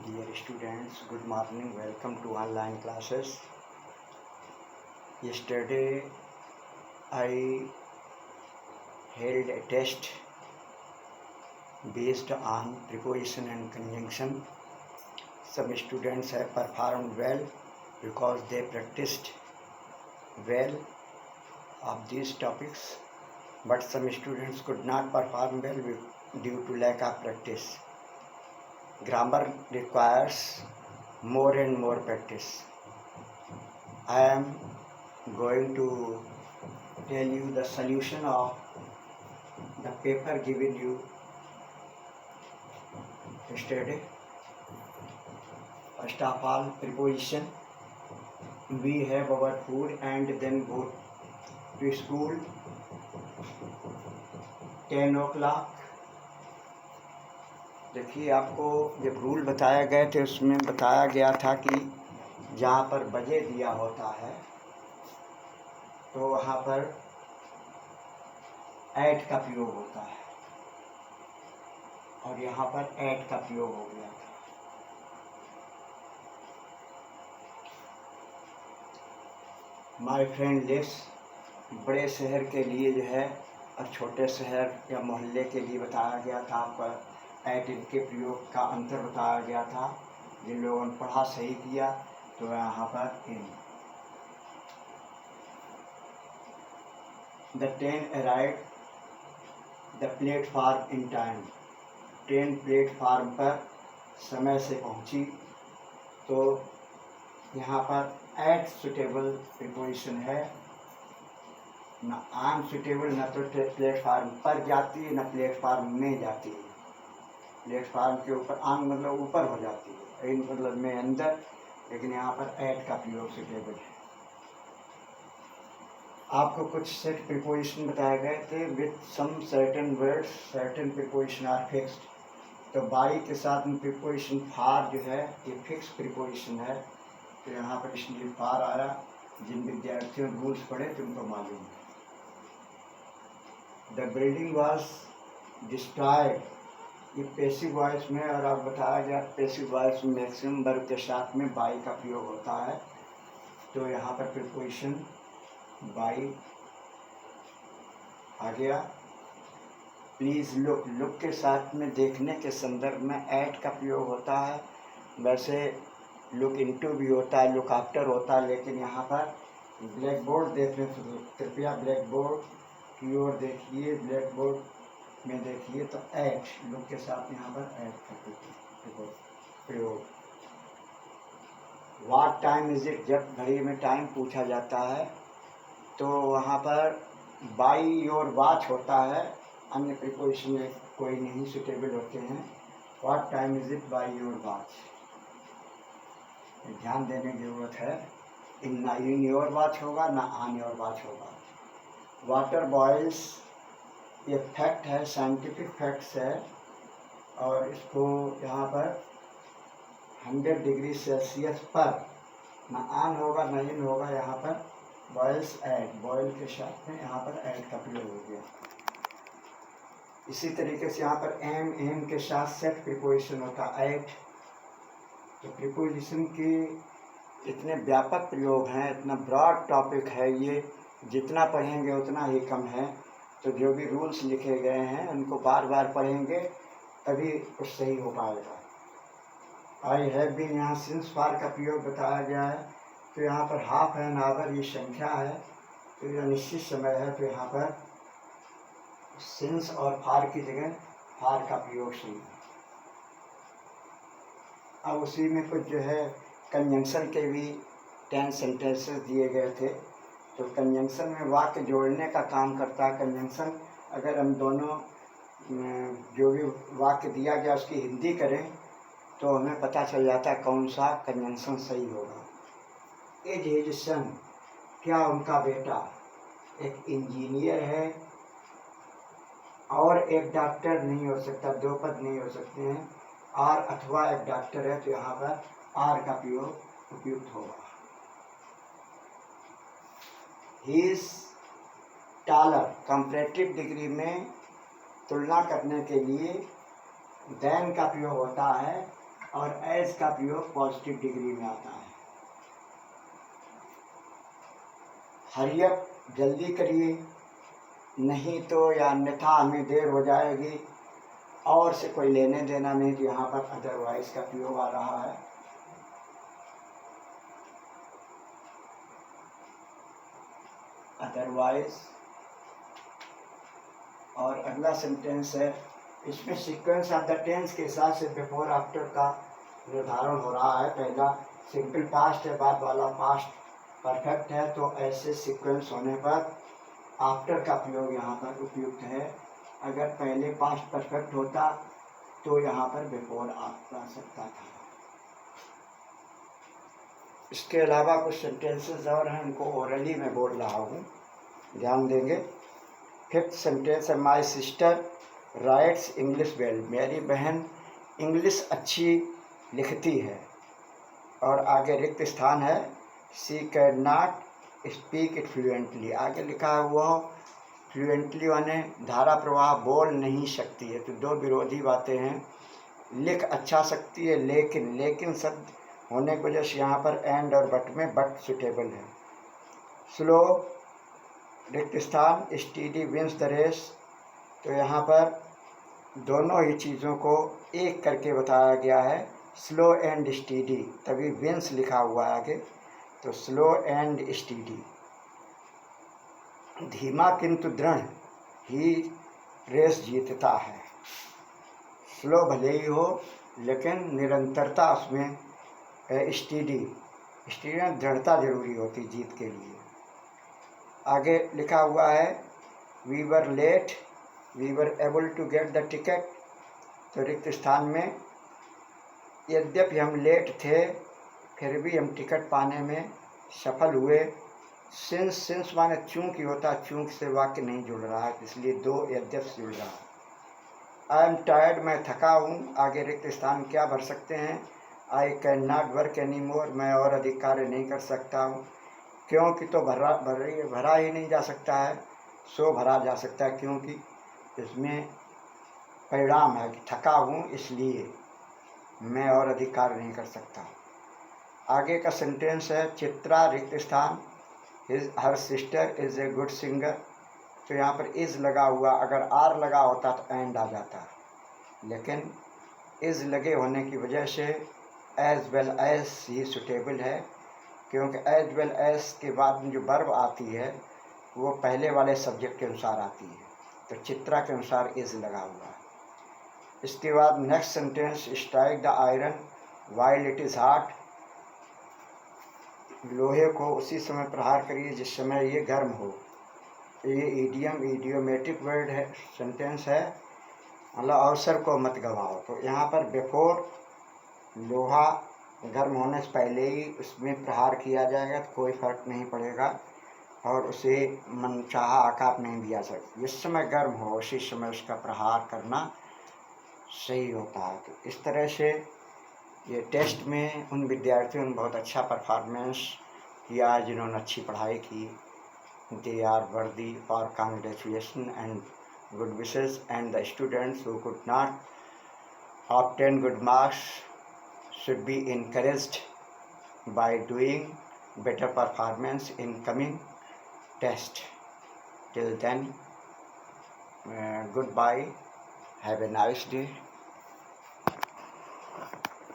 Dear students, good morning. Welcome to online classes. Yesterday I held a test based on preposition and conjunction. Some students have performed well because they practiced well of these topics, but some students could not perform well due to lack of practice. Grammar requires more and more practice. I am going to tell you the solution of the paper given you yesterday. First of all, preposition. We have our food and then go to school. 10 o'clock. देखिए, आपको जब rule बताया गए थे उसमें बताया गया था कि जहाँ पर बजे दिया होता है तो वहाँ पर ऐट का प्रयोग होता है और यहाँ पर ऐट का प्रयोग हो गया था। माय फ्रेंड लिस्ट बड़े शहर के लिए जो है और छोटे शहर या मोहल्ले के लिए बताया गया था। आपका ऐट इनके प्रयोग का अंतर बताया गया था। जिन लोगों ने पढ़ा सही किया तो यहाँ पर in the train arrived the platform in time. Train platform पर समय से पहुंची। तो यहाँ पर एट सुटेबल प्रीपोजिशन है, न आन सुटेबल, न तो प्लेटफार्म पर जाती है न प्लेटफार्म में जाती है। प्लेटफार्म के ऊपर आन मतलब ऊपर हो जाती है, इन मतलब में अंदर, लेकिन यहाँ पर एट का प्रयोग सुटेबल है। आपको कुछ सेट प्रीपोजिशन बताए गए थे with some certain words, certain preposition are fixed. तो बाई के साथ में प्रीपोजिशन फार जो है ये फिक्स प्रीपोजिशन है, तो यहाँ पर इसलिए फार आया। जिन विद्यार्थियों ने रूल्स पढ़े तो उनको मालूम है। द बिल्डिंग वॉज डिस्ट्रॉयड, ये पैसिव वॉइस में, और अब बताया गया पैसिव वॉइस में मैक्सिमम वर्ब के साथ में बाई का प्रयोग होता है। तो यहाँ पर प्रीपोजिशन बाई आ गया। प्लीज़ लुक, लुक के साथ में देखने के संदर्भ में ऐट का प्रयोग होता है। वैसे लुक इनटू भी होता है, लुक आफ्टर होता है, लेकिन यहाँ पर ब्लैक बोर्ड देखने से कृपया ब्लैक बोर्ड की ओर देखिए। ब्लैक बोर्ड में देखिए तो ऐट लुक के साथ यहाँ पर ऐट का प्रयोग। व्हाट टाइम इज इट, जब घड़ी में टाइम पूछा जाता है तो वहाँ पर बाई योर वॉच होता है, अन्य प्रीपोजिशन में कोई नहीं सुटेबल होते हैं। What time is it by your watch, ध्यान देने की जरूरत है। इन योर वॉच होगा ना ऑन योर वॉच होगा। वाटर बॉइल्स, ये फैक्ट है, साइंटिफिक फैक्ट्स है, और इसको यहाँ पर 100 डिग्री सेल्सियस पर ना ऑन होगा ना इन होगा। यहाँ पर बॉयल्स ऐड, बॉयल के साथ में यहाँ पर ऐड का प्रयोग हो गया। इसी तरीके से यहाँ पर एम के साथ सेट प्रीपोजिशन होता है ऐट। तो प्रीपोजिशन के इतने व्यापक प्रयोग हैं, इतना ब्रॉड टॉपिक है ये, जितना पढ़ेंगे उतना ही कम है। तो जो भी रूल्स लिखे गए हैं उनको बार बार पढ़ेंगे तभी कुछ सही हो पाएगा। आई हैव बीन, यहाँ सिंस फार का प्रयोग बताया गया है। तो यहाँ पर हाफ एन आवर ये संख्या है, तो यह निश्चित समय है, तो यहाँ पर सिंस और फार की जगह फार का प्रयोग सही है। अब उसी में कुछ जो है कंजंक्शन के भी 10 सेंटेंसेस दिए गए थे। तो कंजंक्शन में वाक्य जोड़ने का काम करता है कंजंक्शन। अगर हम दोनों जो भी वाक्य दिया गया उसकी हिंदी करें तो हमें पता चल जाता है कौन सा कंजंक्शन सही होगा। इज हिज सन, क्या उनका बेटा एक इंजीनियर है और एक डॉक्टर नहीं हो सकता, दो पद नहीं हो सकते हैं। आर अथवा एक डॉक्टर है, तो यहाँ पर आर का प्रयोग उपयुक्त होगा। He is taller, comparative degree में तुलना करने के लिए देन का प्रयोग होता है। और एज का प्रयोग पॉजिटिव डिग्री में आता है। हरी अप, जल्दी करिए, नहीं तो या अन्यथा हमें देर हो जाएगी। और से कोई लेने देना नहीं, तो यहाँ पर अदरवाइज का प्रयोग आ रहा है। अदरवाइज। और अगला सेंटेंस है, इसमें सीक्वेंस ऑफ द टेंस के हिसाब से बिफोर आफ्टर का निर्धारण हो रहा है। पहला सिंपल पास्ट है, बाद वाला पास्ट परफेक्ट है, तो ऐसे सीक्वेंस होने पर आफ्टर का प्रयोग यहाँ पर उपयुक्त है। अगर पहले पास्ट परफेक्ट होता तो यहाँ पर बिफोर आफ्टर आ सकता था। इसके अलावा कुछ सेंटेंसेस और हैं, उनको ओरली में बोल रहा हूँ, ध्यान देंगे। फिफ्थ सेंटेंस है, my sister rights English well. मेरी बहन इंग्लिश अच्छी लिखती है। और आगे रिक्त स्थान है, she can not speak it fluently. आगे लिखा है वो फ्लुएंटली माने धारा प्रवाह बोल नहीं सकती है। तो दो विरोधी बातें हैं, लिख अच्छा सकती है, लेकिन शब्द होने की वजह से यहाँ पर एंड और बट में बट सुटेबल है। स्लो रिक्त स्थान, स्टीडी विंस द रेस। तो यहाँ पर दोनों ही चीज़ों को एक करके बताया गया है, स्लो एंड स्टीडी, तभी विंस लिखा हुआ है आगे, तो स्लो एंड स्टीडी। धीमा किंतु दृढ़ ही रेस जीतता है। स्लो भले ही हो लेकिन निरंतरता उसमें स्टीडी में दृढ़ता जरूरी होती जीत के लिए। आगे लिखा हुआ है, we were late, we were able to get the ticket. तो रिक्त स्थान में, यद्यपि हम लेट थे फिर भी हम टिकट पाने में सफल हुए। सिंस माने चूंकि होता, चूंक से वाक्य नहीं जुड़ रहा है, इसलिए दो यद्यप जुड़ रहा है। आई एम टायर्ड, मैं थका हूँ। आगे रिक्त स्थान क्या भर सकते हैं, I can not work any more, मैं और अधिक कार्य नहीं कर सकता हूँ। क्योंकि तो भरा ही नहीं जा सकता है, सो भरा जा सकता है, क्योंकि इसमें परिणाम है कि थका हूँ इसलिए मैं और अधिक कार्य नहीं कर सकता। आगे का सेंटेंस है, चित्रा रिक्त स्थान, her sister is a good singer. तो यहाँ पर इज़ लगा हुआ, अगर आर लगा होता तो एंड आ जाता, लेकिन इज़ लगे होने की वजह से एज वेल एज ही सुटेबल है, क्योंकि एज वेल एज के बाद में जो वर्ब आती है वो पहले वाले सब्जेक्ट के अनुसार आती है, तो चित्रा के अनुसार इज़ लगा हुआ है। इसके बाद next sentence, strike the iron while it is hot. लोहे को उसी समय प्रहार करिए जिस समय ये गर्म हो। ये इडियोमेटिक वर्ड है, सेंटेंस है, मतलब अवसर को मत गवाओ। तो यहाँ पर बिफोर लोहा गर्म होने से पहले ही उसमें प्रहार किया जाएगा तो कोई फर्क नहीं पड़ेगा और उसे मनचाहा आकार नहीं दिया सकता। जिस समय गर्म हो उसी समय उसका प्रहार करना सही होता है। तो इस तरह से ये टेस्ट में उन विद्यार्थियों ने बहुत अच्छा परफॉर्मेंस किया जिन्होंने अच्छी पढ़ाई की। They are worthy for congratulation and good wishes, and the students who could not obtain good marks should be encouraged by doing better performance in coming test. Till then, goodbye, have a nice day.